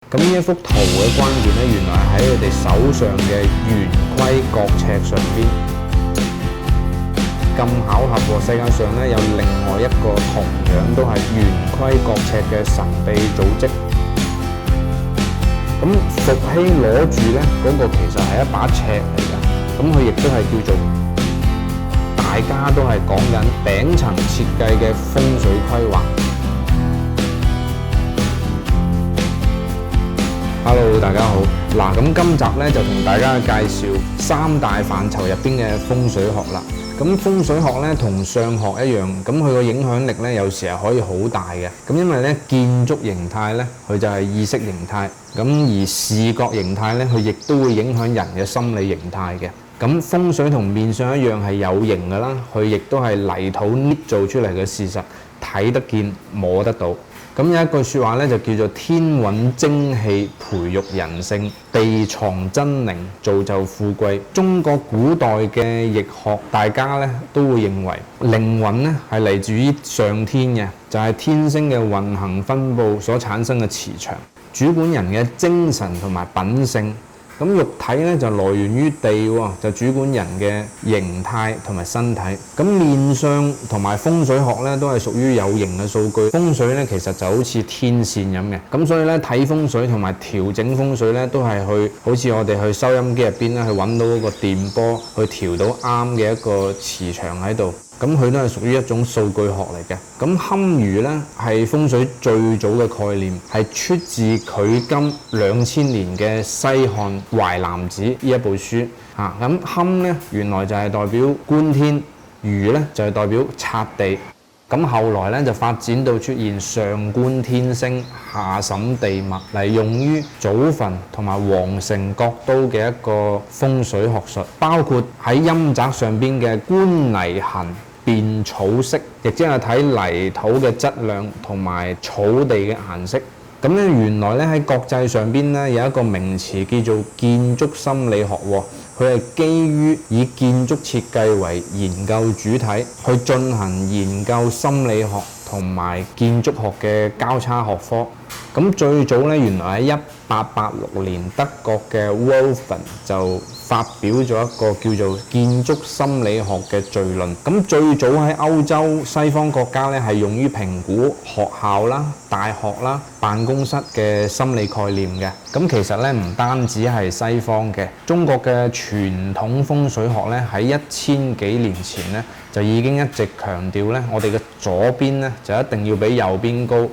咁呢一幅圖嘅關鍵咧，原來喺佢哋手上嘅圓規角尺上邊。咁巧合喎，世界上咧有另外一個同樣都係圓規角尺嘅神秘組織。咁伏羲攞住咧嗰個其實係一把尺嚟㗎，咁佢亦都係叫做大家都係講緊頂層設計嘅風水規劃。Hello， 大家好。嗱，咁今集咧就同大家介紹三大範疇入邊嘅風水學啦。咁風水學咧同相學一樣，咁佢個影響力咧有時係可以好大嘅。咁因為咧建築形態咧，佢就係意識形態，咁而視覺形態咧，佢亦都會影響人嘅心理形態嘅。咁風水同面相一樣係有形㗎啦，佢亦都係泥土捏造出嚟嘅事實，睇得見摸得到。咁有一句説話咧，就叫做天允精氣培育人性，地藏真靈造就富貴。中國古代嘅易學，大家咧都會認為靈魂咧係嚟自於上天嘅，就係天星嘅運行分佈所產生嘅磁場，主管人嘅精神同埋品性。咁肉體咧就來源於地喎，就主管人嘅形態同埋身體。咁面相同埋風水學咧都係屬於有形嘅數據。風水咧其實就好似天線咁嘅，咁所以咧睇風水同埋調整風水咧都係好似我哋去收音機入邊咧去揾到嗰個電波，去調到啱嘅一個磁場喺度。咁佢都係屬於一種數據學嚟嘅。咁堪輿咧係風水最早嘅概念，係出自距今2000年嘅西漢《淮南子》呢一部書嚇。咁堪咧原來就係代表觀天，輿咧就係代表察地。咁後來咧就發展到出現上觀天星，下審地脈，嚟用於祖墳同埋皇城國都嘅一個風水學術，包括喺陰宅上邊嘅觀泥痕辨草色，亦即係睇泥土嘅質量同埋草地嘅顏色。咁咧原來咧喺國際上邊咧有一個名詞叫做建築心理學喎，佢係基於以建築設計為研究主體，去進行研究心理學同埋建築學嘅交叉學科。咁最早咧原來喺1886年德國嘅 Wolfram 就發表咗一個叫做建築心理學嘅序論。咁最早喺歐洲西方國家咧係用於評估學校啦、大學啦、辦公室嘅心理概念嘅。咁其實咧唔單止係西方嘅，中國嘅傳統風水學咧喺1000幾年前咧就已經一直強調咧，我哋嘅左邊咧就一定要比右邊高。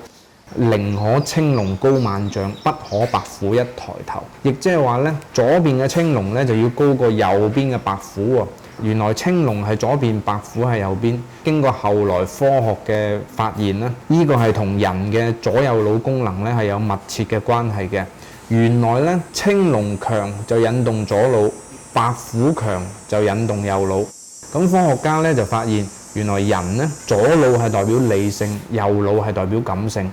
寧可青龍高萬丈，不可白虎一抬頭。亦即係話咧，左邊嘅青龍咧就要高過右邊嘅白虎喎。原來青龍係左邊，白虎係右邊。經過後來科學嘅發現咧，呢個係同人嘅左右腦功能咧係有密切嘅關係嘅。原來咧，青龍強就引動左腦，白虎強就引動右腦。咁科學家咧就發現，原來人咧左腦係代表理性，右腦係代表感性。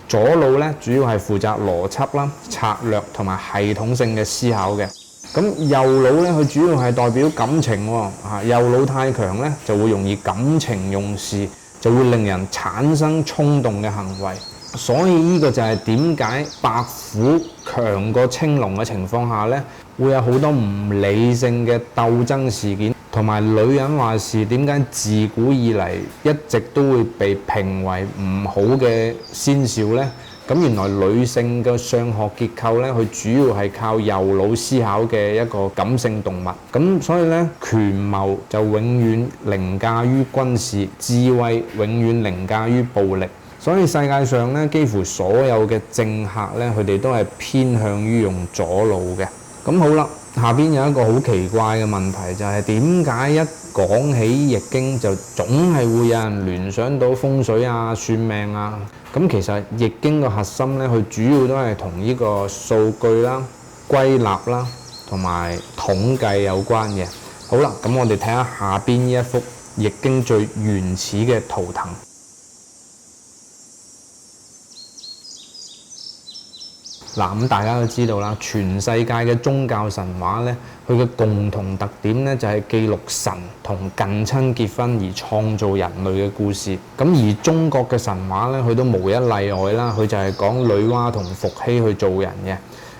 左腦咧主要係負責邏輯啦、策略同埋系統性嘅思考嘅。咁右腦咧佢主要係代表感情喎。右腦太強咧就會容易感情用事，就會令人產生衝動嘅行為。所以呢個就係點解白虎強過青龍嘅情況下咧，會有好多唔理性嘅鬥爭事件。同埋女人話事，點解自古以嚟一直都會被評為唔好嘅先兆呢？咁原來女性嘅相學結構咧，佢主要係靠右腦思考嘅一個感性動物。咁所以咧，權謀就永遠凌駕於軍事，智慧永遠凌駕於暴力。所以世界上咧，幾乎所有嘅政客咧，佢哋都係偏向於用左腦嘅。咁好啦。下邊有一個好奇怪嘅問題，就係點解一講起易經就總係會有人聯想到風水啊、算命啊？咁其實易經嘅核心咧，佢主要都係同呢個數據啦、歸納啦同埋統計有關嘅。好啦，咁我哋睇下下邊呢一幅易經最原始嘅圖騰。嗱，咁大家都知道啦，全世界嘅宗教神話咧，佢嘅共同特點咧就係記錄神同近親結婚而創造人類嘅故事。咁而中國嘅神話咧，佢都無一例外啦，佢就係講女媧同伏羲去做人嘅。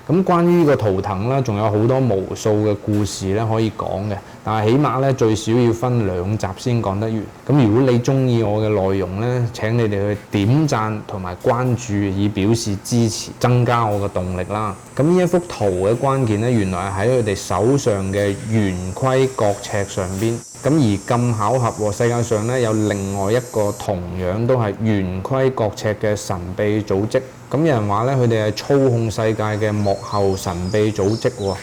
咁關於呢個圖騰啦，仲有好多無數嘅故事咧可以講嘅，但係起碼咧最少要分2集先講得完。咁如果你中意我嘅內容咧，請你哋去點讚同埋關注，以表示支持，增加我嘅動力啦。咁呢一幅圖嘅關鍵咧，原來係喺佢哋手上嘅圓規角尺上邊。咁而咁巧合喎，世界上咧有另外一個同樣都係圓規角尺嘅神秘組織。咁有人話咧，佢哋係操控世界嘅幕後神秘組織喎。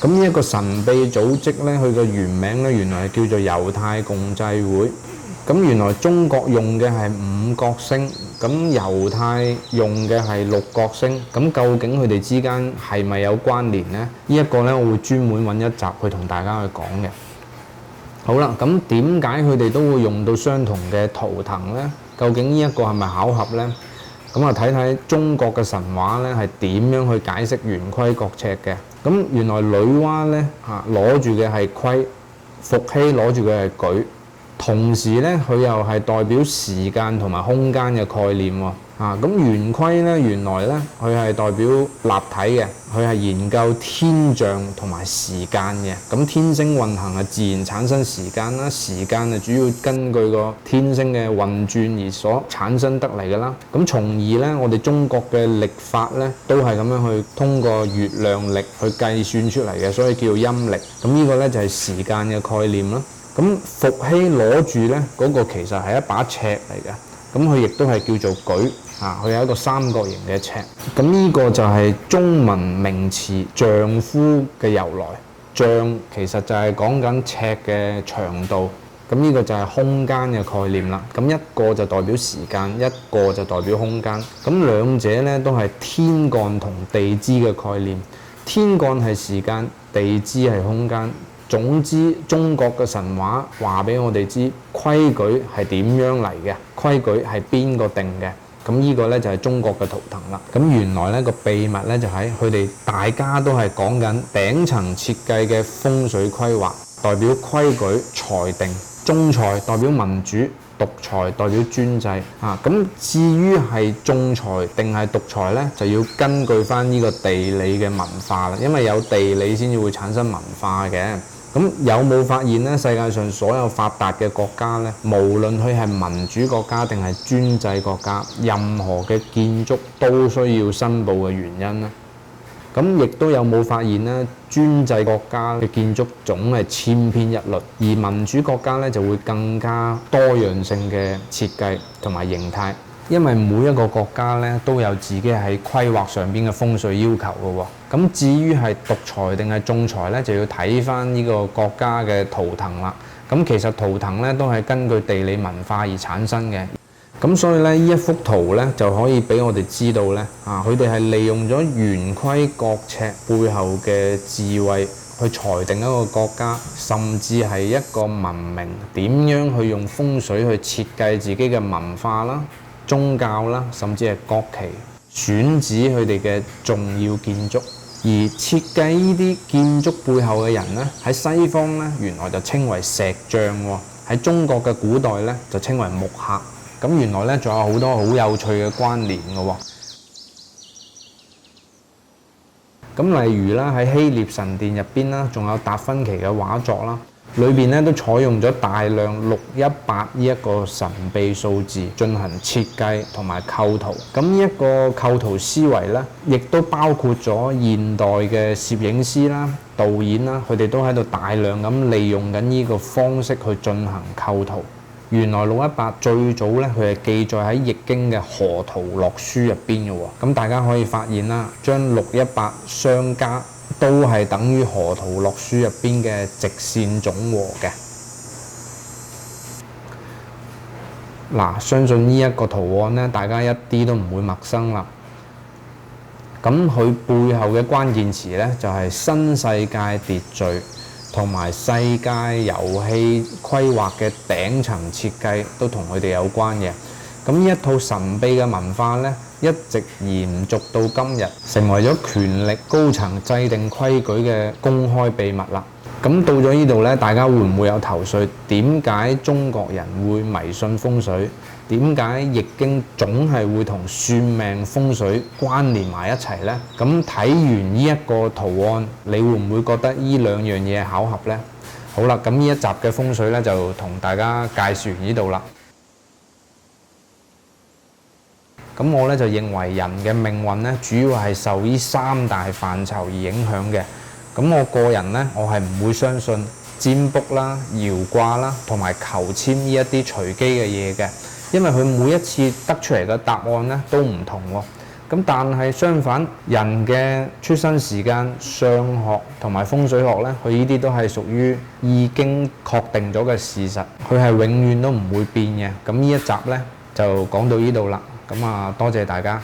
咁呢一個神秘組織咧，佢嘅原名咧原來係叫做猶太共濟會。咁原來中國用嘅係5角星，咁猶太用嘅係6角星。咁究竟佢哋之間係咪有關聯呢？呢一個咧，我會專門揾一集去同大家去講嘅。好啦，咁點解佢哋都會用到相同嘅圖騰呢？究竟呢一個係咪巧合呢？咁啊，睇睇中國嘅神話咧係點樣去解釋圓規角尺嘅。咁原來女媧咧攞住嘅係規，伏羲攞住嘅係矩，同時咧佢又係代表時間同埋空間嘅概念喎。咁圓規咧原來咧佢係代表立體嘅，佢係研究天象同埋時間嘅。咁天星運行係自然產生時間啦，時間係主要根據個天星嘅運轉而所產生得嚟嘅啦。咁從而咧，我哋中國嘅曆法咧都係咁樣去通過月亮曆去計算出嚟嘅，所以叫陰曆。咁呢個咧就係時間嘅概念啦。咁伏羲攞住咧嗰個其實係一把尺嚟嘅，咁佢亦都係叫做矩。佢有一個三角形嘅尺。咁呢個就係中文名詞丈夫嘅由來。丈其實就係講緊尺嘅長度。咁呢個就係空間嘅概念啦。咁一個就代表時間，一個就代表空間。咁兩者咧都係天幹同地支嘅概念。天幹係時間，地支係空間。總之，中國嘅神話話俾我哋知規矩係點樣嚟嘅，規矩係邊個定嘅。咁呢個咧就係中國嘅圖騰啦。咁原來咧個秘密咧就喺佢哋大家都係講緊頂層設計嘅風水規劃，代表規矩裁定，仲裁代表民主，獨裁代表專制。咁至於係仲裁定係獨裁咧，就要根據翻呢個地理嘅文化啦，因為有地理先至會產生文化嘅。咁有冇發現咧？世界上所有發達嘅國家咧，無論佢係民主國家定係專制國家，任何嘅建築都需要申報嘅原因咧。咁亦都有冇發現咧？專制國家嘅建築總係千篇一律，而民主國家咧就會更加多樣性嘅設計同埋形態。因為每一個國家咧都有自己喺規劃上邊嘅風水要求嘅喎。咁至於係獨裁定係仲裁咧，就要睇翻呢個國家嘅圖騰啦。咁其實圖騰咧都係根據地理文化而產生嘅。咁所以咧，呢一幅圖咧就可以俾我哋知道咧，佢哋係利用咗圓規角尺背後嘅智慧去裁定一個國家，甚至係一個文明點樣去用風水去設計自己嘅文化啦、宗教啦，甚至係國旗、選址佢哋嘅重要建築。而設計呢啲建築背後嘅人咧，喺西方咧原來就稱為石匠喎，喺中國嘅古代咧就稱為木客。咁原來咧仲有好多好有趣嘅關聯嘅喎。咁例如啦，喺希臘神殿入邊啦，仲有達芬奇嘅畫作啦，裏邊咧都採用咗大量618呢一個神秘數字進行設計同埋構圖。咁呢一個構圖思維咧，亦都包括咗現代嘅攝影師啦、導演啦，佢哋都喺度大量咁利用緊呢個方式去進行構圖。原來618最早咧，佢係記載喺《易經》嘅河圖洛書入邊嘅喎。咁大家可以發現啦，將618相加都係等於河圖洛書入邊嘅直線總和嘅。嗱，相信呢一個圖案咧，大家一啲都唔會陌生啦。咁佢背後嘅關鍵詞咧，就係新世界秩序同埋世界遊戲規劃嘅頂層設計都同佢哋有關嘅。咁呢一套神秘嘅文化咧，一直延續到今日，成為咗權力高層制定規矩嘅公開秘密啦。咁到咗呢度呢，大家會唔會有頭緒？點解中國人會迷信風水？點解易經總係會同算命風水關聯埋一齊呢？咁睇完呢一個圖案，你會唔會覺得呢兩樣嘢係巧合呢？好啦，咁呢一集嘅風水呢，就同大家介紹完呢度啦。咁我呢就認為人嘅命運呢，主要係受呢三大範疇而影響嘅。咁我個人呢，我係唔會相信占卜啦、搖卦啦同埋求籤呢一啲隨機嘅嘢嘅，因為佢每一次得出嚟嘅答案呢都唔同喎。咁但係相反，人嘅出生時間、相學同埋風水學呢，佢呢啲都係屬於已經確定咗嘅事實，佢係永遠都唔會變嘅。咁呢一集呢，就講到呢度啦。咁多謝大家。